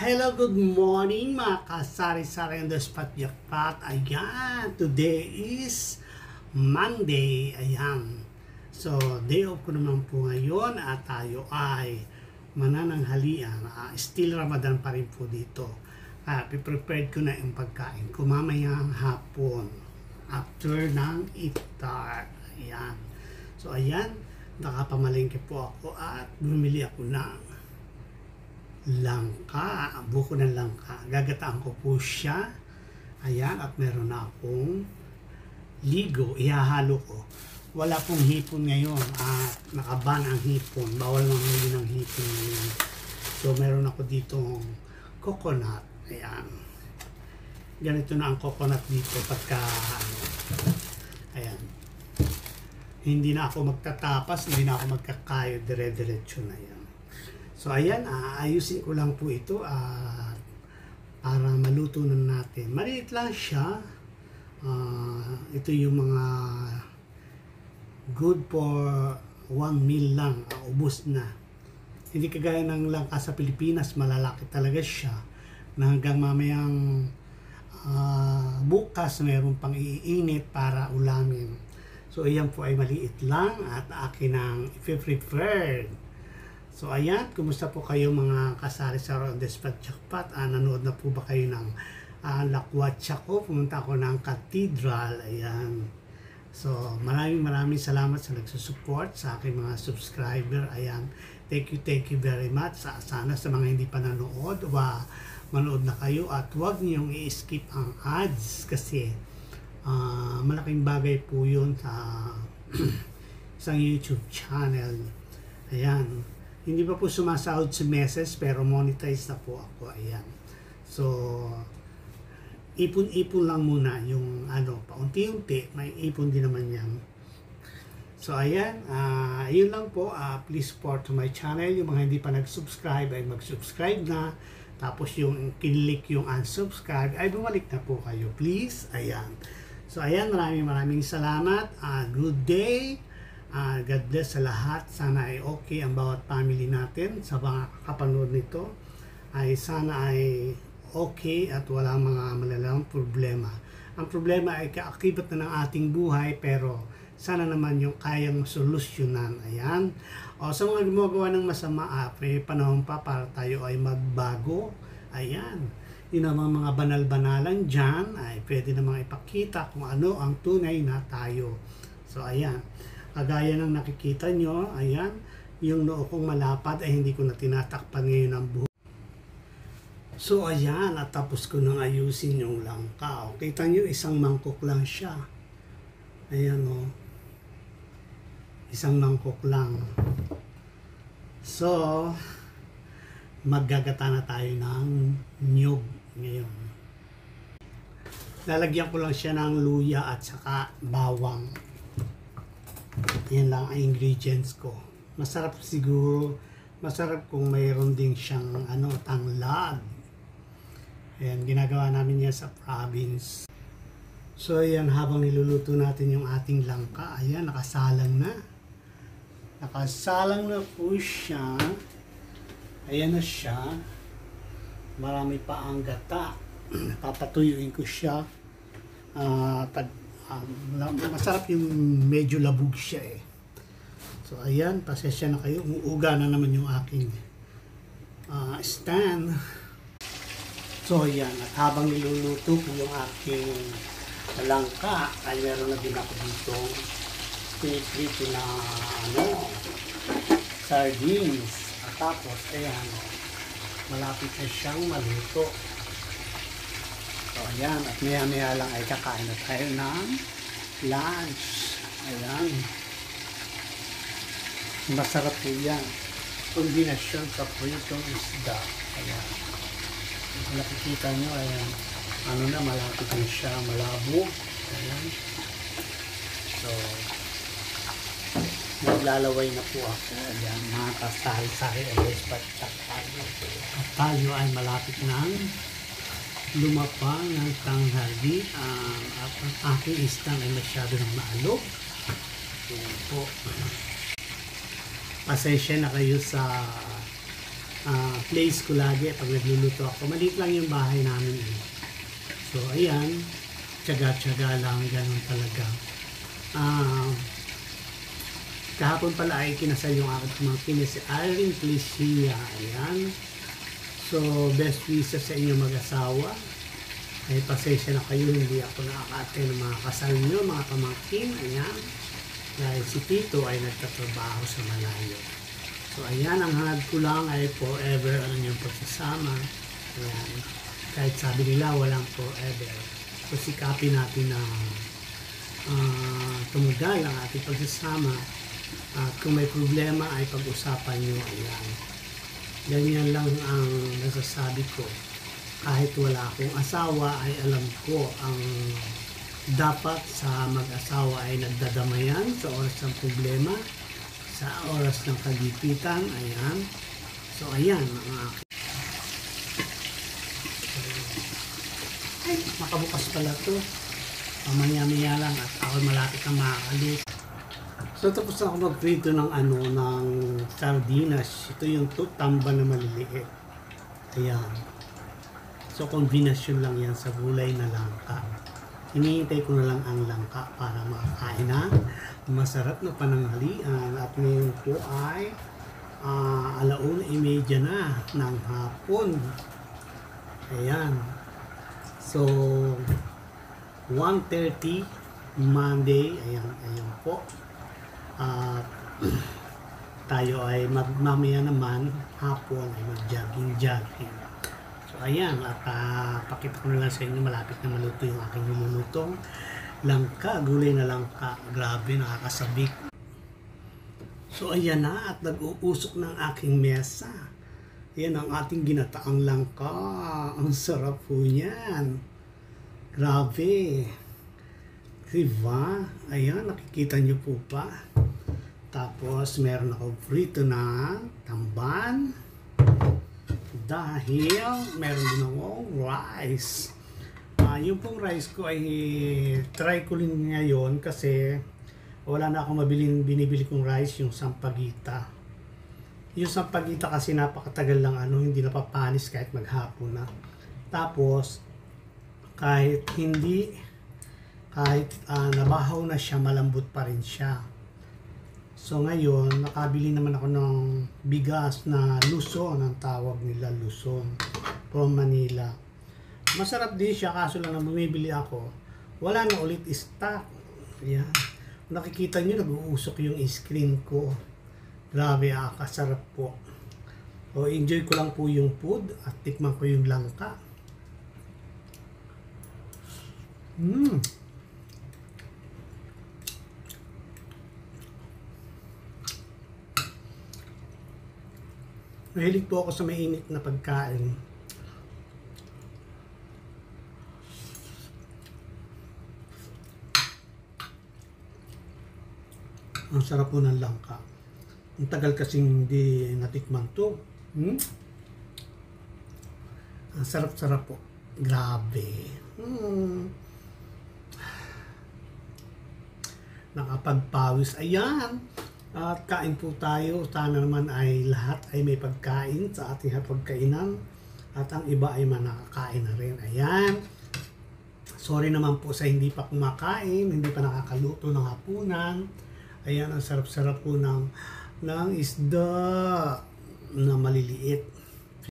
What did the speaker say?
Hello, good morning mga kasari-sari on the spot jackpot. Ayan, today is Monday. Ayan. So, day off ko naman po ngayon at tayo ay manananghalian. Still Ramadan pa rin po dito. Prepared ko na yung pagkain ko mamayang hapon after ng iftar. Ayan. So, ayan, nakapamalengke po ako at bumili ako ng langka, buko ng langka. Gagataan ko po siya. Ayan, at meron na akong ligo. Ihahalo ko. Wala pong hipon ngayon at nakaban ang hipon. Bawal mamili ng hipon ngayon. So, meron ako ditong coconut. Ayan. Ganito na ang coconut dito pagka ayan. Hindi na ako magtatapas, hindi na ako magkakayo, dire-diretso na yan. So ayan, ayusin ko lang po ito para maluto na natin. Maliit lang siya. Ito yung mga good for 1 meal lang. Ubos na. Hindi kagaya ng langka sa Pilipinas, malalaki talaga siya. Na hanggang mamayang bukas mayroon pang iinit para ulamin. So ayan po ay maliit lang at akin ang i-prepared. So ayan, kumusta po kayo mga kasari sa on the spot jackpot? Nanood na po ba kayo ng lakwatsa ko? Pumunta ako ng cathedral. Ayan. So maraming salamat sa nagsusupport sa aking mga subscriber. Ayan. Thank you very much. Sana sa mga hindi pa nanood, manood na kayo at huwag niyong i-skip ang ads kasi malaking bagay po yun sa isang YouTube channel. Ayan. Hindi pa po sumasahod si Meses pero monetize na po ako. Ayan. So, ipon-ipon lang muna yung paunti-unti. May ipon din naman yan. So, ayan. Yun lang po. Please support to my channel. Yung mga hindi pa nag-subscribe ay mag-subscribe na. Tapos yung kinlik yung unsubscribe ay bumalik na po kayo. Please. Ayan. So, ayan. Maraming salamat. Good day. God bless sa lahat. Sana ay okay ang bawat family natin sa mga kapanood nito. Ay sana ay okay at wala mga malalang problema. Ang problema ay kaakibat na ng ating buhay pero sana naman yung kayang solusyonan. Ayan. O sa mga gumagawa ng masama, may panahon pa para tayo ay magbago. Ayan. Yun ang mga banal-banalan dyan ay pwede namang ipakita kung ano ang tunay na tayo. So ayan. Kagaya ng nakikita nyo, ayan, yung noo kong malapad ay hindi ko na tinatakpan ngayon ang buhok. So ayan, at tapos ko nang ayusin yung langka. Kita nyo, isang mangkok lang siya. Ayan o. Isang mangkok lang. So, maggagata na tayo ng niyog ngayon. Lalagyan ko lang siya ng luya at saka bawang. Yan lang ang ingredients ko. Masarap siguro, masarap kung mayroon din siyang tanglad. Ayan, ginagawa namin yan sa province. So ayan, habang niluluto natin yung ating langka, ayan, nakasalang na. Nakasalang na po siya. Ayan na siya. Marami pa ang gata. Papatuyuin ko siya. Masarap yung medyo labog siya eh. So ayan, pasensya na kayo. Uuga na naman yung aking stand. So ayan, at habang niluluto ko yung aking langka, ay meron na din ako dito piniprito na sardines. At tapos ayan, malapit na siyang maluto. So ayan, at maya lang ay kakain na tayo ng lunch. Ayan. Masarap po yan. Kombinasyon sa pritong isda. Ayan. Kung nakikita nyo, ayan. Malapit na siya, malabo. Ayan. So, naglalaway na po ako. Ayan, mga kasari-sari. At tayo ay malapit ng lumapang ng tanghali. At ang aking isang ay masyado ng maalog. Ayan po. Pasensya na kayo sa place ko lagi pag nagluluto ako. Maliit lang yung bahay namin. So, ayan. Tiyaga-tiyaga lang. Ganun talaga. Kahapon pala ay kinasal yung aking pamangkin si Irene Felicia. Ayan. So, best wishes sa inyong mag-asawa. Ay, pasensya na kayo, hindi ako nakaka-attend ng mga kasal nyo, mga pamangkin. Ayan. Dahil si Tito ay nagtatrabaho sa malayo. So, ayan, ang hangad ko lang ay forever ang inyong pagsasama. Ayan. Kahit sabi nila, walang forever. So, sikapin natin na tumugal ang ating pagsasama. At kung may problema ay pag-usapan nyo. Ayan. Ganyan lang ang nasasabi ko. Kahit wala akong asawa ay alam ko ang dapat sa mag-asawa ay nagdadamayan sa oras ng problema, sa oras ng kagipitan. Ayan. So, ayan ang aking. Ay, makabukas pala to. Mamaya-maya lang at ako malapit na makakalit. So, tapos na ako magprito ng ng sardinas. Ito yung tamba na maliliit. Ayan. So, kombinasyon lang yan sa gulay na langka. Hinihintay ko na lang ang langka para makakain na masarap na pananghalian. At ngayon po ay 1:30 na ng hapon. Ayan. So, 1:30 Monday. Ayan po. Tayo ay mamaya naman hapon ay mag-jogging. So ayan, at pakita ko na lang sa inyo, malapit na maluto yung aking nilulutong langka, gulay na langka. Grabe, nakakasabik. So ayan na, at nag-uusok ng aking mesa. Ayan ang ating ginataang langka. Ang sarap po niyan. Grabe. Diba? Ayan, nakikita nyo po pa. Tapos, meron ako frito na tamban. Dahil, meron din akong rice. Yung pong rice ko ay try ko rin ngayon kasi wala na akong binibili kong rice, yung sampagita. Yung sampagita kasi napakatagal lang hindi napapanis kahit maghapon na. Tapos, kahit nabahaw na siya, malambot pa rin siya. So ngayon, nakabili naman ako ng bigas na Luzon, ang tawag nila Luzon, from Manila. Masarap din siya, kaso lang na bumibili ako, wala na ulit stock. Ayan. Nakikita nyo, nag-uusok yung screen ko. Grabe, kasarap po. So, enjoy ko lang po yung food at tikman ko yung langka. Mahilig po ako sa mainit na pagkain. Ang sarap po ng langka. Ang tagal kasing hindi natikman to. Ang sarap-sarap po. Grabe. Nakapagpawis. Ayan. At kain po tayo. Sana naman ay lahat ay may pagkain sa ating hapagkainan. At ang iba ay nakakain na rin. Ayan. Sorry naman po sa hindi pa kumakain, hindi pa nakakaluto ng hapunan. Ayan, ang sarap-sarap po ng isda na maliliit.